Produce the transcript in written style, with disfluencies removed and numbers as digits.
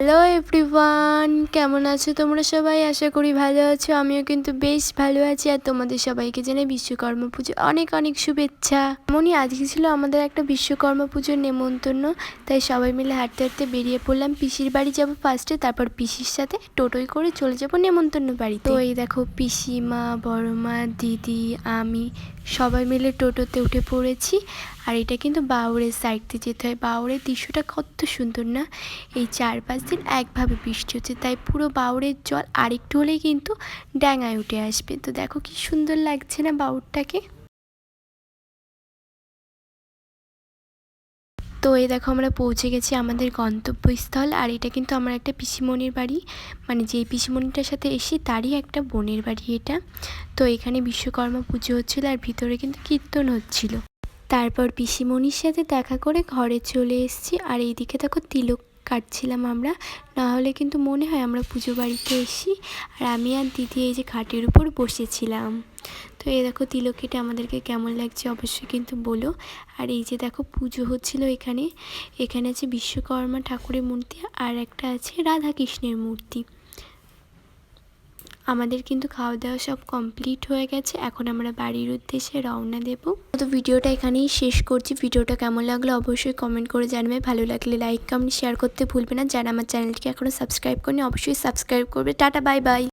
Hello everyone, কেমন আছো তোমরা সবাই? আশা করি ভালো আছো। আমিও কিন্তু বেশ ভালো আছি। আর তোমাদের সবাইকে জানাই বিশ্বকর্মা পুজো অনেক অনেক শুভেচ্ছা। এমনই আজকে ছিল আমাদের একটা বিশ্বকর্মা পুজোর নেমন্তন্ন, তাই সবাই মিলে হাঁটতে হাঁটতে বেরিয়ে পড়লাম। পিসির বাড়ি যাব ফার্স্টে, তারপর পিসির সাথে টোটোয় করে চলে যাব নেমন্তন্ন বাড়িতে। তো এই দেখো পিসিমা, বড়মা, দিদি, আমি সবাই মিলে টোটোতে উঠে পড়েছি। আর এটা কিন্তু বাউরের সাইড দিয়ে যেতে হয়। বাউরের দৃশ্যটা কত সুন্দর না! এই 4-5 দিন একভাবে বৃষ্টি হচ্ছে, তাই পুরো বাউরের জল আরেকটু হলেই কিন্তু ডাঙায় উঠে আসবে। তো দেখো কি সুন্দর লাগছে না বাউরটাকে। তো এই দেখো আমরা পৌঁছে গেছি আমাদের গন্তব্যস্থল। আর এটা কিন্তু আমার একটা পিসিমণির বাড়ি, মানে যেই পিসিমণিটার সাথে এসি তারই একটা বোনের বাড়ি এটা। তো এখানে বিশ্বকর্মা পুজো হচ্ছিলো আর ভিতরে কিন্তু কীর্তন হচ্ছিল। তারপর পিসিমণির সাথে দেখা করে ঘরে চলে এসেছি। আর এইদিকে দেখো তিলক কাটছিলাম আমরা, না হলে কিন্তু মনে হয় আমরা পুজো বাড়িতে এসি। আর আমি আর দিদি এই যে খাটের উপর বসেছিলাম। তো এই দেখো তিলক কেটে আমাদেরকে কেমন লাগছে অবশ্যই কিন্তু বলো। আর এই যে দেখো পুজো হচ্ছিল এখানে আছে বিশ্বকর্মা ঠাকুরের মূর্তি, আর একটা আছে রাধাকৃষ্ণের মূর্তি। আমাদের কিন্তু খাওয়া দাওয়া সব কমপ্লিট হয়ে গেছে। এখন আমরা বাড়ির উদ্দেশ্যে রওনা দেব। তো ভিডিওটা এখানেই শেষ করছি। ভিডিওটা কেমন লাগলো অবশ্যই কমেন্ট করে জানাবে। ভালো লাগলে লাইক কমেন্ট শেয়ার করতে ভুলবে না। যারা আমার চ্যানেলটিকে এখনও সাবস্ক্রাইব করেনি অবশ্যই সাবস্ক্রাইব করবে। Tata, bye bye.